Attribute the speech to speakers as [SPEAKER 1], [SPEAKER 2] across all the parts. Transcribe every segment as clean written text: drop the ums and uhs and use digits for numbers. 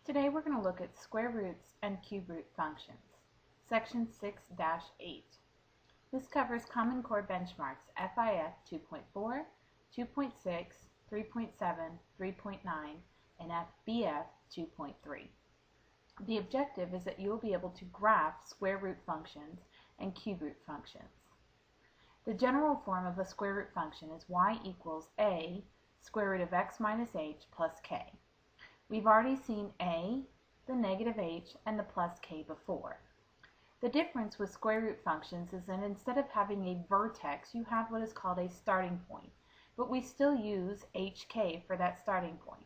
[SPEAKER 1] Today we're going to look at square roots and cube root functions. Section 6-8. This covers Common Core benchmarks FIF 2.4, 2.6, 3.7, 3.9, and FBF 2.3. The objective is that you will be able to graph square root functions and cube root functions. The general form of a square root function is y equals a square root of x minus h plus k. We've already seen a, the negative h, and the plus k before. The difference with square root functions is that instead of having a vertex, you have what is called a starting point, but we still use hk for that starting point.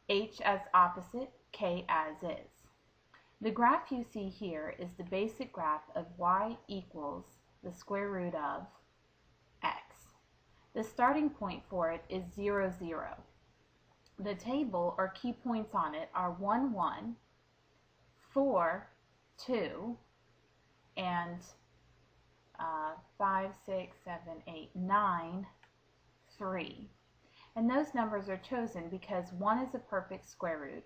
[SPEAKER 1] H as opposite, k as is. The graph you see here is the basic graph of y equals the square root of x. The starting point for it is 0, 0. The table or key points on it are 1, 1, 4, 2, and 5, 6, 7, 8, 9, 3. And those numbers are chosen because 1 is a perfect square root,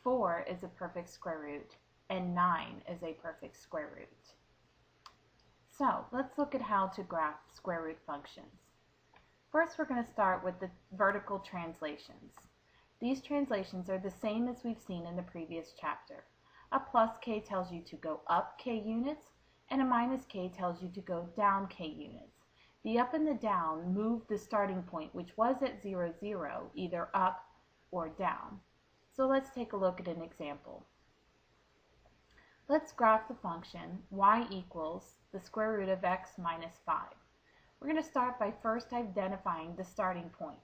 [SPEAKER 1] 4 is a perfect square root, and 9 is a perfect square root. So let's look at how to graph square root functions. First, we're going to start with the vertical translations. These translations are the same as we've seen in the previous chapter. A plus k tells you to go up k units, and a minus k tells you to go down k units. The up and the down move the starting point, which was at 0, 0, either up or down. So let's take a look at an example. Let's graph the function y equals the square root of x minus 5. We're going to start by first identifying the starting point.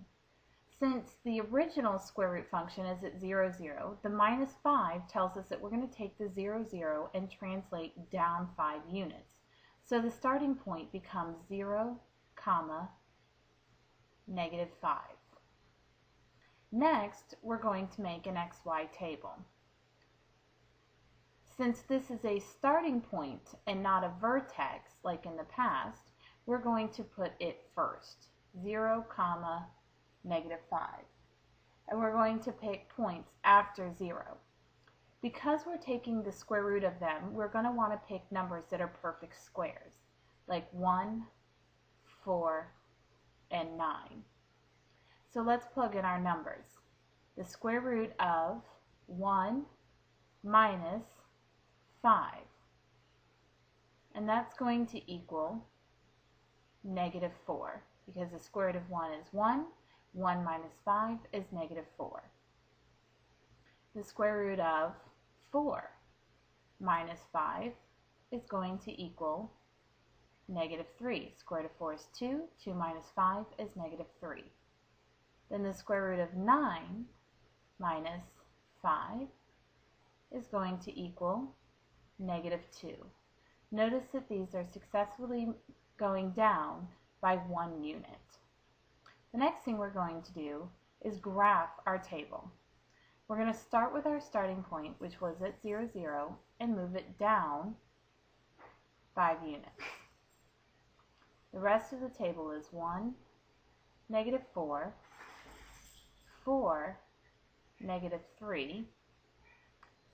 [SPEAKER 1] Since the original square root function is at 0, 0, the minus 5 tells us that we're going to take the 0, 0 and translate down 5 units. So the starting point becomes 0, negative 5. Next, we're going to make an xy table. Since this is a starting point and not a vertex like in the past, we're going to put it first, 0, negative 5. And we're going to pick points after 0. Because we're taking the square root of them, we're going to want to pick numbers that are perfect squares, like 1, 4, and 9. So let's plug in our numbers. The square root of 1 minus 5. And that's going to equal negative 4, because the square root of 1 is 1. 1 minus 5 is negative 4. The square root of 4 minus 5 is going to equal negative 3. Square root of 4 is 2. 2 minus 5 is negative 3. Then the square root of 9 minus 5 is going to equal negative 2. Notice that these are successfully going down by 1 unit. The next thing we're going to do is graph our table. We're going to start with our starting point, which was at 0, 0, and move it down 5 units. The rest of the table is 1, negative 4, 4, negative 3,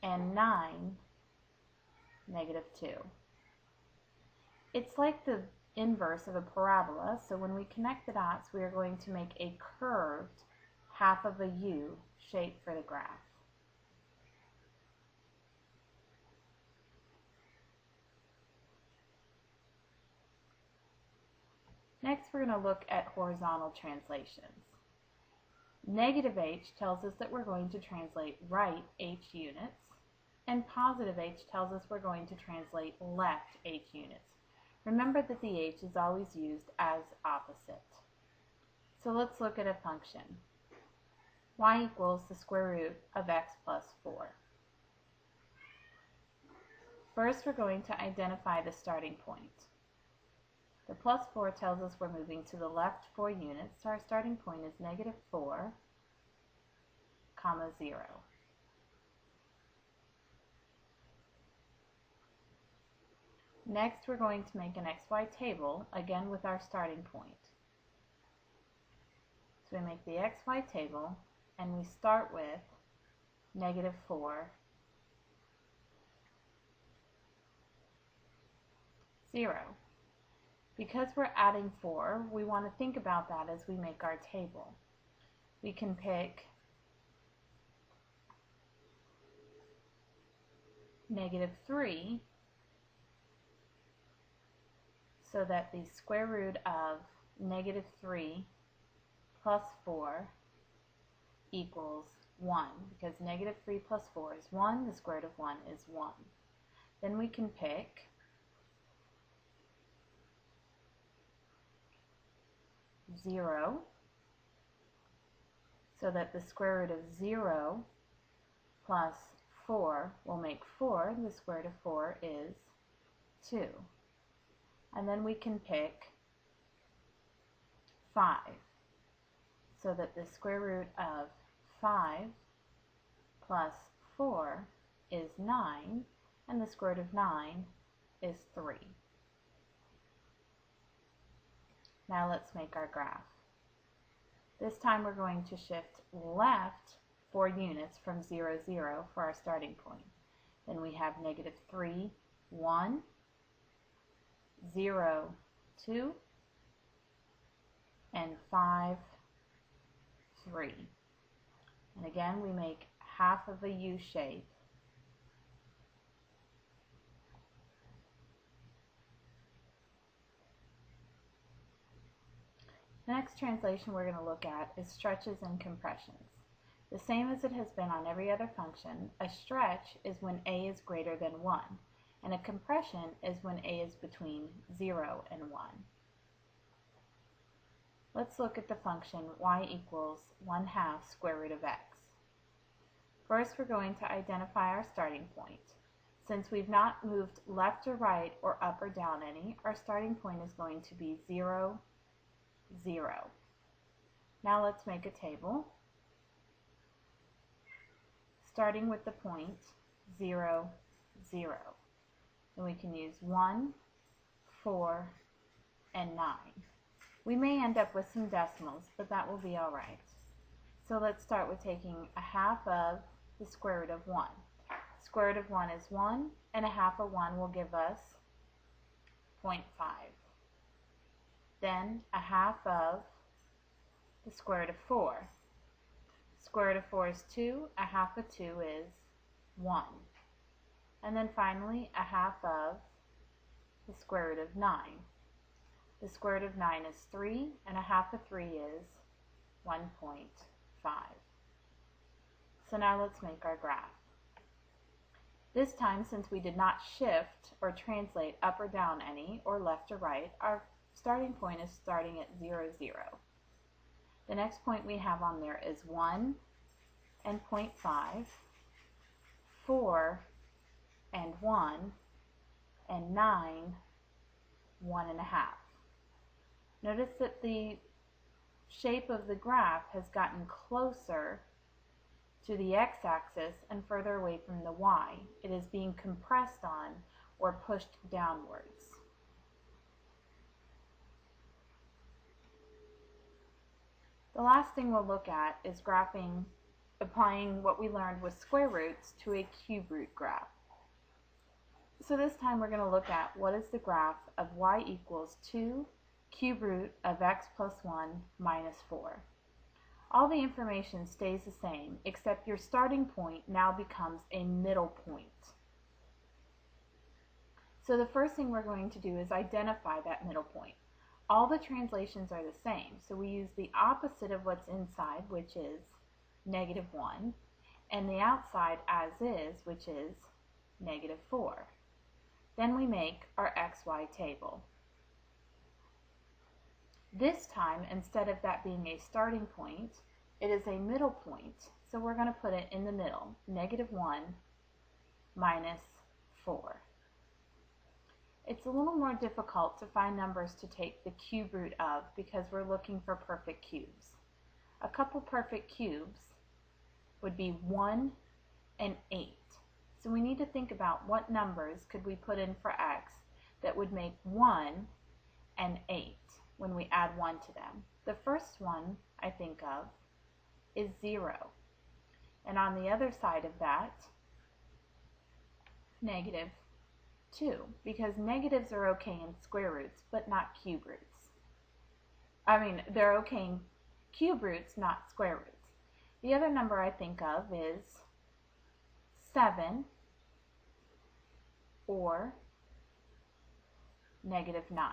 [SPEAKER 1] and 9, negative 2. It's like the inverse of a parabola, so when we connect the dots, we are going to make a curved half of a U shape for the graph. Next, we're going to look at horizontal translations. Negative h tells us that we're going to translate right h units, and positive h tells us we're going to translate left h units. Remember that the h is always used as opposite. So let's look at a function. Y equals the square root of x plus 4. First, we're going to identify the starting point. The plus 4 tells us we're moving to the left 4 units, so our starting point is negative 4, 0. Next, we're going to make an xy table, again with our starting point. So we make the xy table, and we start with negative 4, 0. Because we're adding 4, we want to think about that as we make our table. We can pick negative 3 so that the square root of negative 3 plus 4 equals 1, because negative 3 plus 4 is 1, the square root of 1 is 1. Then we can pick zero, so that the square root of 0 plus 4 will make 4, the square root of 4 is 2. And then we can pick 5, so that the square root of 5 plus 4 is 9, and the square root of 9 is 3. Now let's make our graph. This time we're going to shift left 4 units from 0, 0 for our starting point. Then we have negative 3, 1, 0, 2, and 5, 3. And again, we make half of a U shape. The next translation we're going to look at is stretches and compressions. The same as it has been on every other function, a stretch is when a is greater than 1, and a compression is when a is between 0 and 1. Let's look at the function y equals 1/2 square root of x. First, we're going to identify our starting point. Since we've not moved left or right or up or down any, our starting point is going to be 0, 0. Now let's make a table, starting with the point 0, 0. Then we can use 1, 4, and 9. We may end up with some decimals, but that will be all right. So let's start with taking a half of the square root of 1. Square root of 1 is 1, and a half of 1 will give us 0.5. Then a half of the square root of 4. Square root of 4 is 2, a half of 2 is 1. And then finally a half of the square root of 9. The square root of 9 is 3, and a half of 3 is 1.5. So now let's make our graph. This time, since we did not shift or translate up or down any, or left or right, our starting point is starting at 0, 0. The next point we have on there is 1 and 0.5, 4 and 1, and 9, 1.5. Notice that the shape of the graph has gotten closer to the x-axis and further away from the y. It is being compressed on or pushed downwards. The last thing we'll look at is applying what we learned with square roots to a cube root graph. So this time we're going to look at what is the graph of y equals 2 cube root of x plus 1 minus 4. All the information stays the same, except your starting point now becomes a middle point. So the first thing we're going to do is identify that middle point. All the translations are the same, so we use the opposite of what's inside, which is negative 1, and the outside as is, which is negative 4. Then we make our xy table. This time, instead of that being a starting point, it is a middle point, so we're going to put it in the middle, negative 1 minus 4. It's a little more difficult to find numbers to take the cube root of because we're looking for perfect cubes. A couple perfect cubes would be 1 and 8. So we need to think about what numbers could we put in for x that would make 1 and 8 when we add 1 to them. The first one I think of is 0. And on the other side of that, negative 2, because negatives are okay in square roots, but not cube roots. They're okay in cube roots, not square roots. The other number I think of is 7 or negative 9.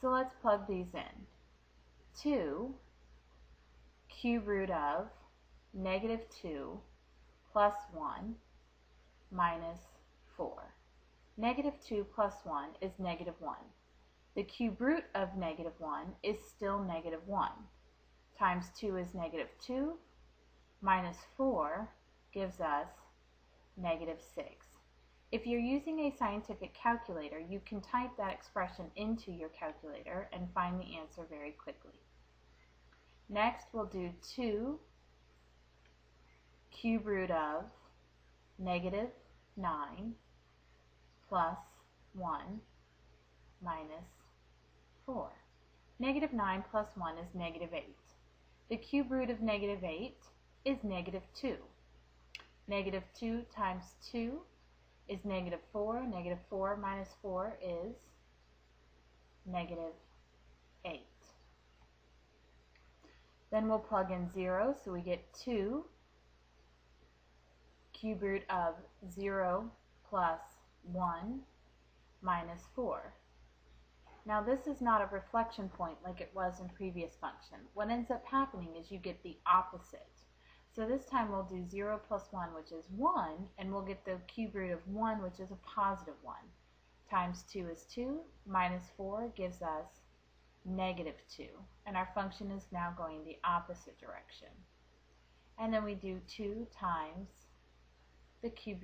[SPEAKER 1] So let's plug these in. 2 cube root of negative 2 plus 1 minus 4. Negative 2 plus 1 is negative 1. The cube root of negative 1 is still negative 1. Times 2 is negative 2. Minus 4 gives us negative 6. If you're using a scientific calculator, you can type that expression into your calculator and find the answer very quickly. Next, we'll do 2 cube root of negative 9 plus 1 minus 4. Negative 9 plus 1 is negative 8. The cube root of negative 8 is negative 2. Negative 2 times 2 is negative 4. Negative 4 minus 4 is negative 8. Then we'll plug in 0, so we get 2 cube root of 0 plus 1 minus 4. Now this is not a reflection point like it was in previous function. What ends up happening is you get the opposite. So this time we'll do 0 plus 1, which is 1, and we'll get the cube root of 1, which is a positive 1. Times 2 is 2, minus 4 gives us negative 2. And our function is now going the opposite direction. And then we do 2 times the cube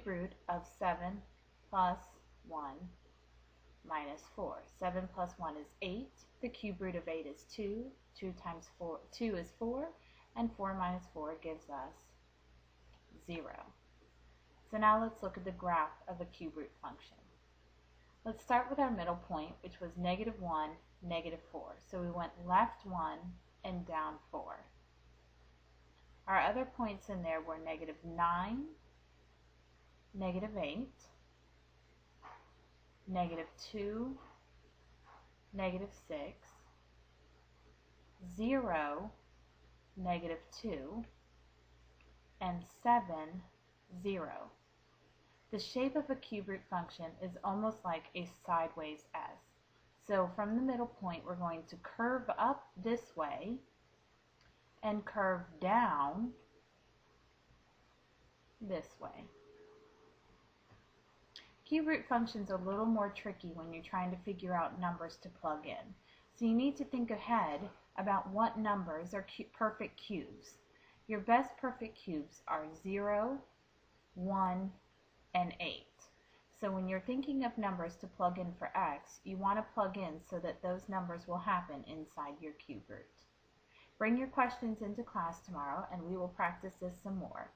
[SPEAKER 1] root of 7 plus 1 minus 4. 7 plus 1 is 8. The cube root of 8 is 2. 2 times 4, 2 is 4. And 4 minus 4 gives us 0. So now let's look at the graph of a cube root function. Let's start with our middle point, which was negative 1, negative 4. So we went left 1 and down 4. Our other points in there were negative 9, negative 8, negative 2, negative 6, 0, negative 2, and 7, 0. The shape of a cube root function is almost like a sideways S. So from the middle point, we're going to curve up this way and curve down this way. Cube root functions are a little more tricky when you're trying to figure out numbers to plug in. So you need to think ahead about what numbers are perfect cubes. Your best perfect cubes are 0, 1, and 8. So when you're thinking of numbers to plug in for x, you want to plug in so that those numbers will happen inside your cube root. Bring your questions into class tomorrow and we will practice this some more.